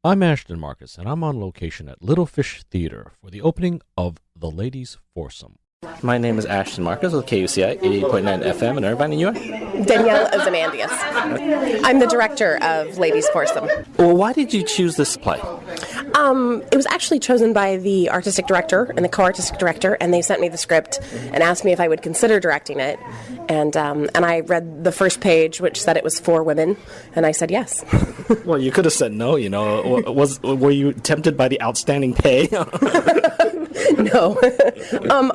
I'm Ashton Marcus, and I'm on location at Little Fish Theater for the opening of The Ladies Foursome. My name is Ashton Marcus with KUCI 88.9 FM in Irvine, and you are? Danielle Ozymandias. I'm the director of Ladies Foursome. Well, why did you choose this play? It was actually chosen by the artistic director and the co-artistic director, and they sent me the script and asked me if I would consider directing it. And I read the first page, which said it was for women, and I said yes. Well, you could have said no, you know. Were you tempted by the outstanding pay? No.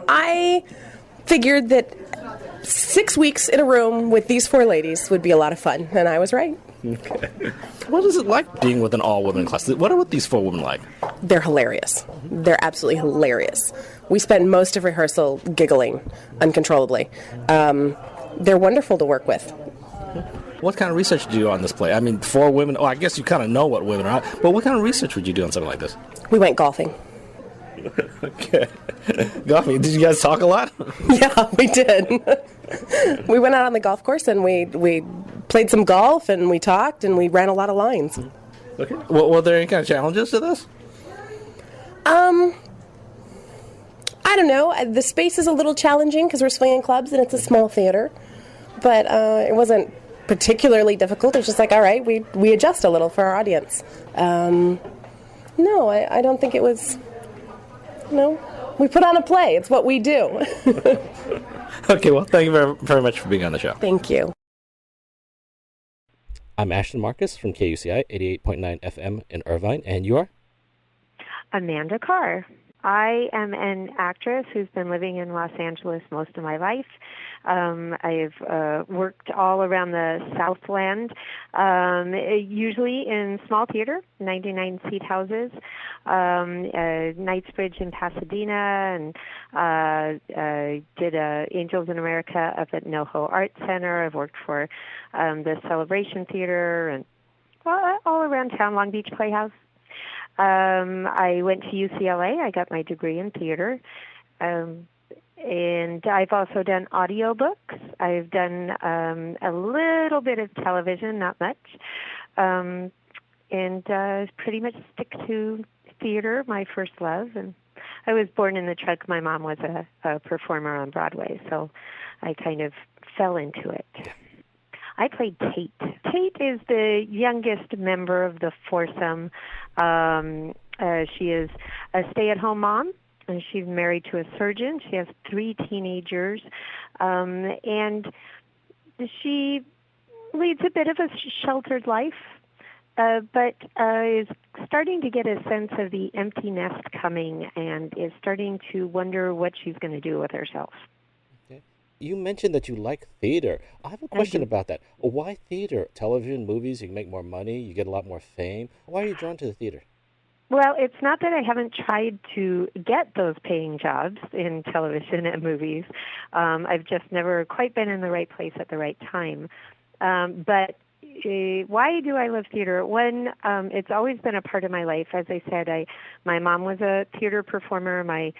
I figured that 6 weeks in a room with these four ladies would be a lot of fun, and I was right. Okay. What is it like being with an all-women class? What are these four women like? They're hilarious. They're absolutely hilarious. We spent most of rehearsal giggling uncontrollably. They're wonderful to work with. What kind of research do you do on this play? I mean, four women, I guess you kind of know what women are, but what kind of research would you do on something like this? We went golfing. Okay. Golfing, did you guys talk a lot? Yeah, we did. We went out on the golf course and we played some golf and we talked and we ran a lot of lines. Okay. Well, were there any kind of challenges to this? I don't know. The space is a little challenging because we're swinging clubs and it's a small theater. But it wasn't particularly difficult. It was just like, all right, we adjust a little for our audience. No, I don't think it was... No, we put on a play. It's what we do. Okay, well, thank you very, very much for being on the show. Thank you. I'm Ashton Marcus from KUCI 88.9 FM in Irvine, and you are? Amanda Carr. I am an actress who's been living in Los Angeles most of my life. I've worked all around the Southland, usually in small theater, 99-seat houses, Knightsbridge in Pasadena, and did Angels in America up at NoHo Art Center. I've worked for the Celebration Theater and all around town, Long Beach Playhouse. I went to UCLA. I got my degree in theater. And I've also done audiobooks. I've done a little bit of television, not much. And pretty much stick to theater, my first love. And I was born in the truck. My mom was a performer on Broadway, so I kind of fell into it. I played Tate. Tate is the youngest member of the foursome. She is a stay-at-home mom, and she's married to a surgeon. She has 3 teenagers, and she leads a bit of a sheltered life, but is starting to get a sense of the empty nest coming and is starting to wonder what she's going to do with herself. You mentioned that you like theater. I have a question about that. Why theater? Television, movies, you can make more money, you get a lot more fame. Why are you drawn to the theater? Well, it's not that I haven't tried to get those paying jobs in television and movies. I've just never quite been in the right place at the right time. But why do I love theater? One, it's always been a part of my life. As I said, my mom was a theater performer. My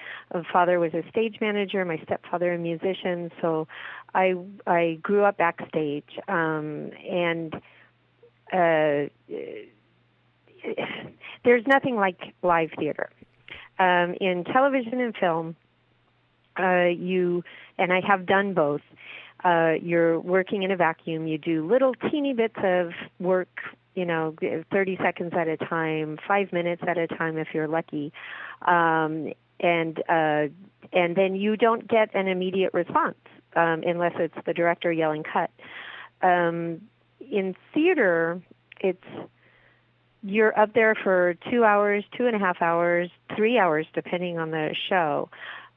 father was a stage manager. My stepfather a musician. So I grew up backstage. And there's nothing like live theater. In television and film, and I have done both, you're working in a vacuum. You do little teeny bits of work, 30 seconds at a time, 5 minutes at a time if you're lucky, and then you don't get an immediate response unless it's the director yelling cut. In theater, you're up there for 2 hours, 2.5 hours, 3 hours, depending on the show.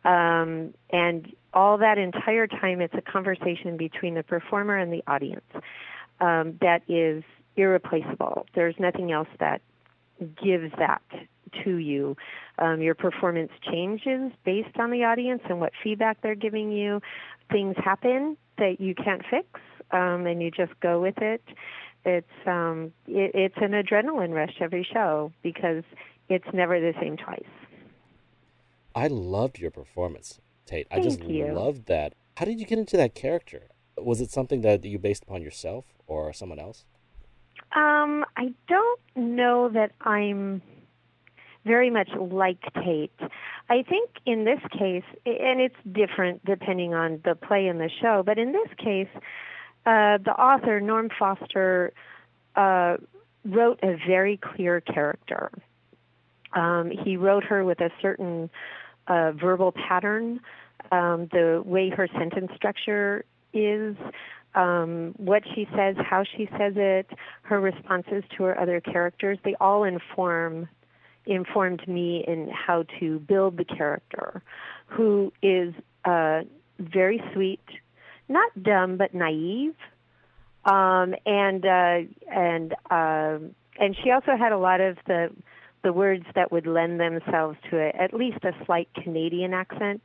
And all that entire time, it's a conversation between the performer and the audience that is irreplaceable. There's nothing else that gives that to you. Your performance changes based on the audience and what feedback they're giving you. Things happen that you can't fix, and you just go with it. It's an adrenaline rush every show because it's never the same twice. I loved your performance, Tate. I Thank you. loved that. How did you get into that character? Was it something that you based upon yourself or someone else? I don't know that I'm very much like Tate. I think in this case, and it's different depending on the play and the show, but in this case, the author, Norm Foster, wrote a very clear character. He wrote her with a certain verbal pattern, the way her sentence structure is, what she says, how she says it, her responses to her other characters, they all informed me in how to build the character, who is very sweet, not dumb, but naive, and she also had a lot of the words that would lend themselves to at least a slight Canadian accent,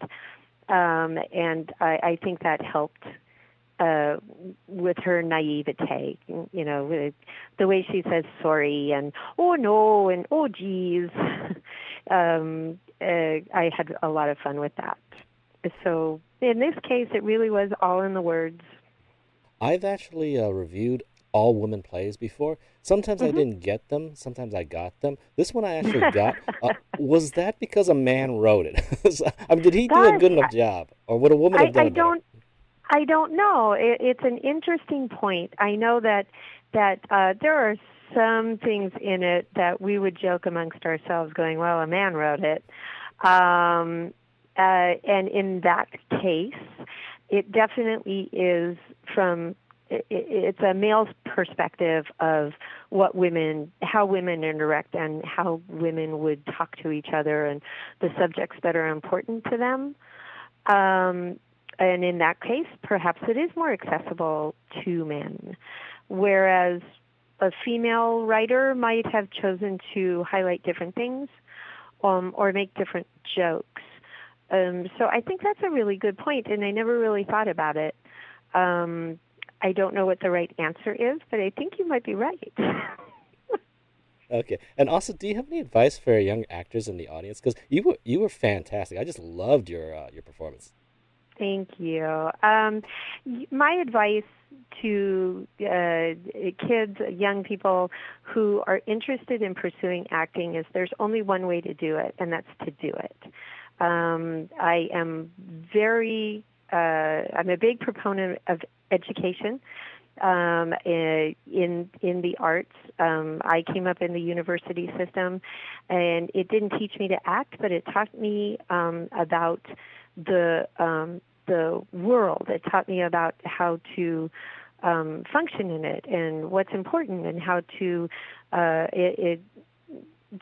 and I think that helped with her naivete, with the way she says sorry and oh no and oh geez. I had a lot of fun with that. So in this case, it really was all in the words. I've actually reviewed all women plays before. Sometimes I didn't get them. Sometimes I got them. This one I actually got. Was that because a man wrote it? I mean, did he do a good enough job? Or would a woman have done it better? I don't know. It's an interesting point. I know that there are some things in it that we would joke amongst ourselves going, well, a man wrote it. And in that case, it definitely is it's a male's perspective of how women interact and how women would talk to each other and the subjects that are important to them. And in that case, perhaps it is more accessible to men, whereas a female writer might have chosen to highlight different things or make different jokes. So I think that's a really good point, and I never really thought about it. I don't know what the right answer is, but I think you might be right. Okay. And also, do you have any advice for young actors in the audience? Because you were fantastic. I just loved your performance. Thank you. My advice to kids, young people who are interested in pursuing acting is there's only one way to do it, and that's to do it. I am I'm a big proponent of education in the arts. I came up in the university system, and it didn't teach me to act, but it taught me about the world. It taught me about how to function in it and what's important, and how to it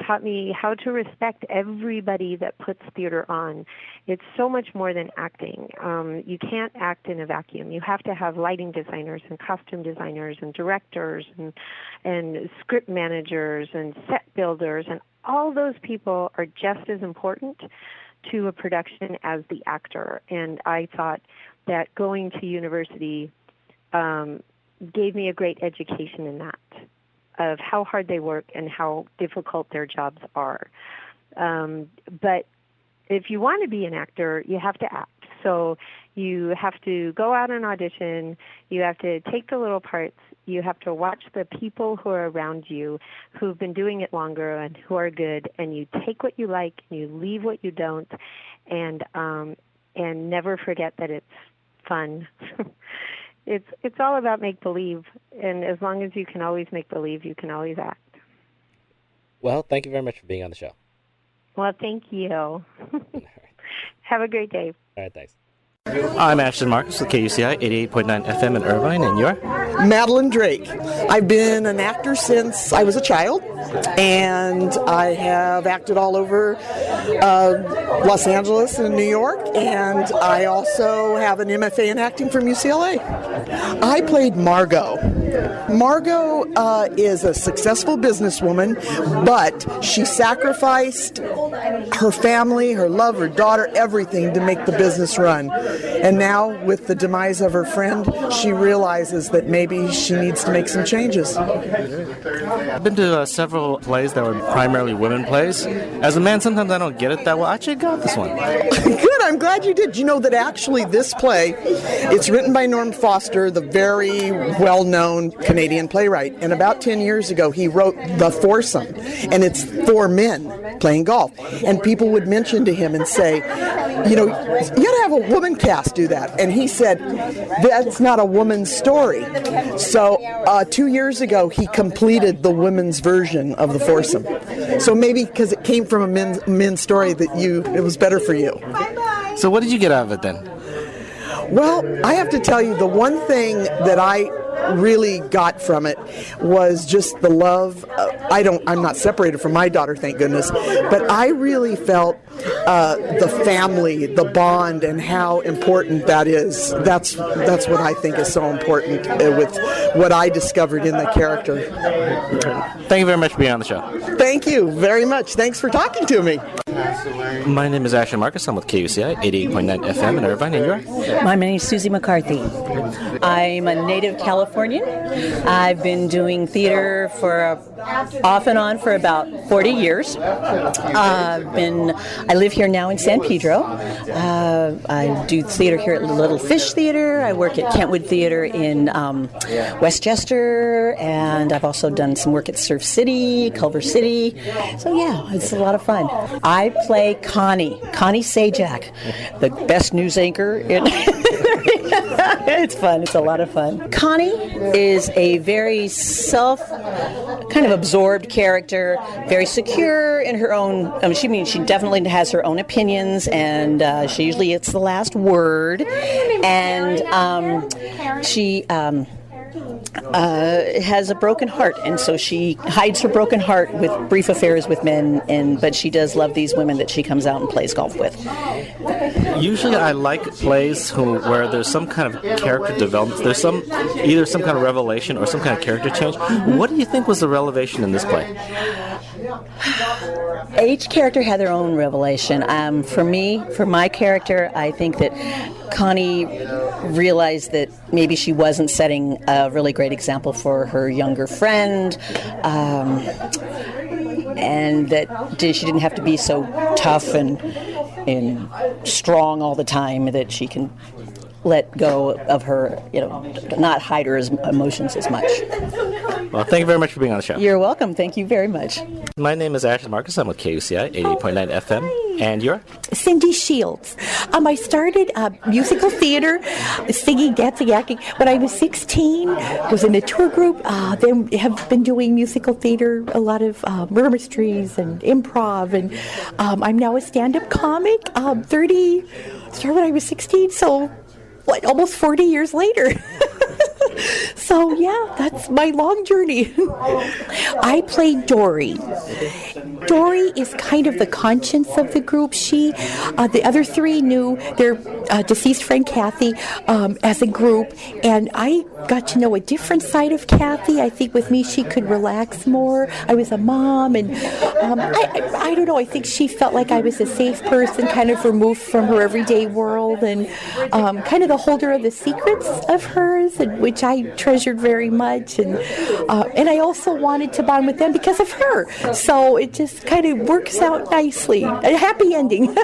taught me how to respect everybody that puts theater on. It's so much more than acting. You can't act in a vacuum. You have to have lighting designers and costume designers and directors and script managers and set builders, and all those people are just as important to a production as the actor. And I thought that going to university gave me a great education in that, of how hard they work and how difficult their jobs are. But if you want to be an actor, you have to act. So you have to go out and audition. You have to take the little parts. You have to watch the people who are around you who've been doing it longer and who are good, and you take what you like and you leave what you don't, and never forget that it's fun. It's all about make-believe, and as long as you can always make believe, you can always act. Well, thank you very much for being on the show. Well, thank you. All right. Have a great day. All right, thanks. I'm Ashton Marcus with KUCI 88.9 FM in Irvine, and you're? Madeline Drake. I've been an actor since I was a child, and I have acted all over Los Angeles and New York, and I also have an MFA in acting from UCLA. I played Margot. Margot is a successful businesswoman, but she sacrificed her family, her love, her daughter, everything to make the business run. And now, with the demise of her friend, she realizes that maybe she needs to make some changes. I've been to several plays that were primarily women plays. As a man, sometimes I don't get it that well. I actually got this one. Good, I'm glad you did. You know that actually this play, it's written by Norm Foster, the very well-known Canadian playwright. And about 10 years ago, he wrote The Foursome, and it's 4 men playing golf. And people would mention to him and say, you know, you got to have a woman cast do that. And he said, that's not a woman's story. So 2 years ago, he completed the women's version of The Foursome. So maybe because it came from a men's story that it was better for you. So what did you get out of it then? Well, I have to tell you, the one thing that I really got from it was just the love. I'm not separated from my daughter, thank goodness, but I really felt the family, the bond, and how important that is. That's what I think is so important with what I discovered in the character. Thank you very much for being on the show. Thank you very much. Thanks for talking to me. My name is Ashley Marcus. I'm with KUCI 88.9 FM in Irvine, and you're? My name is Susie McCarthy. I'm a native Californian. I've been doing theater off and on for about 40 years. I live here now in San Pedro. I do theater here at Little Fish Theater. I work at Kentwood Theater in Westchester, and I've also done some work at Surf City, Culver City. So yeah, it's a lot of fun. I play Connie Sajak, the best news anchor in it's fun. It's a lot of fun. Connie is a very kind of absorbed character, very secure in her own. She definitely has her own opinions, and she usually gets the last word. And she has a broken heart, and so she hides her broken heart with brief affairs with men, but she does love these women that she comes out and plays golf with. Usually I like plays where there's some kind of character development. There's either some kind of revelation or some kind of character change. What do you think was the revelation in this play? Each character had their own revelation. For my character, I think that Connie realized that maybe she wasn't setting a really great example for her younger friend, and that she didn't have to be so tough and strong all the time, that she can let go of her, not hide her emotions as much. Well, thank you very much for being on the show. You're welcome. Thank you very much. My name is Ashley Marcus. I'm with KUCI 88.9 FM. Hi. And you're? Cindy Shields. I started musical theater, singing, dancing, acting when I was 16. Was in a tour group. Then have been doing musical theater, a lot of murder mysteries and improv. And I'm now a stand-up comic. 30. Started when I was 16. So. Almost 40 years later. So, yeah, that's my long journey. I played Dory. Dory is kind of the conscience of the group. The other three knew their deceased friend Kathy as a group, and I got to know a different side of Kathy. I think with me she could relax more. I was a mom, and I don't know, I think she felt like I was a safe person, kind of removed from her everyday world, and kind of the holder of the secrets of hers, which I treasured very much, and I also wanted to bond with them because of her. So it just kind of works out nicely. A happy ending.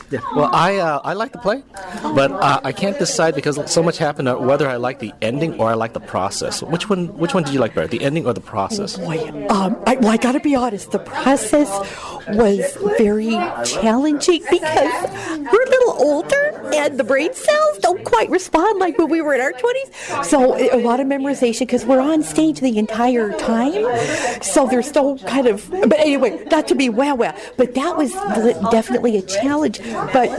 Yeah. Well, I like the play, but I can't decide because so much happened whether I like the ending or I like the process. Which one did you like better, the ending or the process? Oh, boy, I got to be honest. The process was very challenging because we're a little older and the brain cells don't quite respond like when we were in our 20s. So a lot of memorization because we're on stage the entire time. So there's still kind of, but anyway, not to be wow, but that was definitely a challenge. But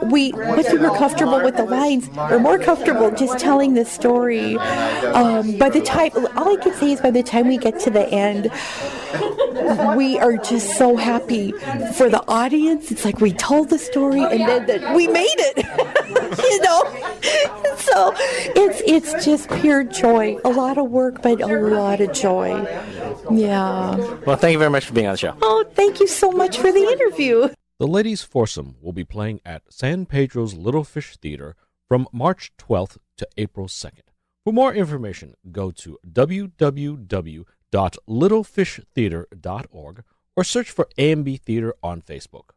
once we were comfortable with the lines, we're more comfortable just telling the story. By the time, all I can say is by the time we get to the end, we are just so happy for the audience. It's like we told the story and then we made it, So it's just pure joy. A lot of work, but a lot of joy. Yeah. Well, thank you very much for being on the show. Oh, thank you so much for the interview. The Ladies Foursome will be playing at San Pedro's Little Fish Theater from March 12th to April 2nd. For more information, go to www.littlefishtheater.org or search for AMB Theater on Facebook.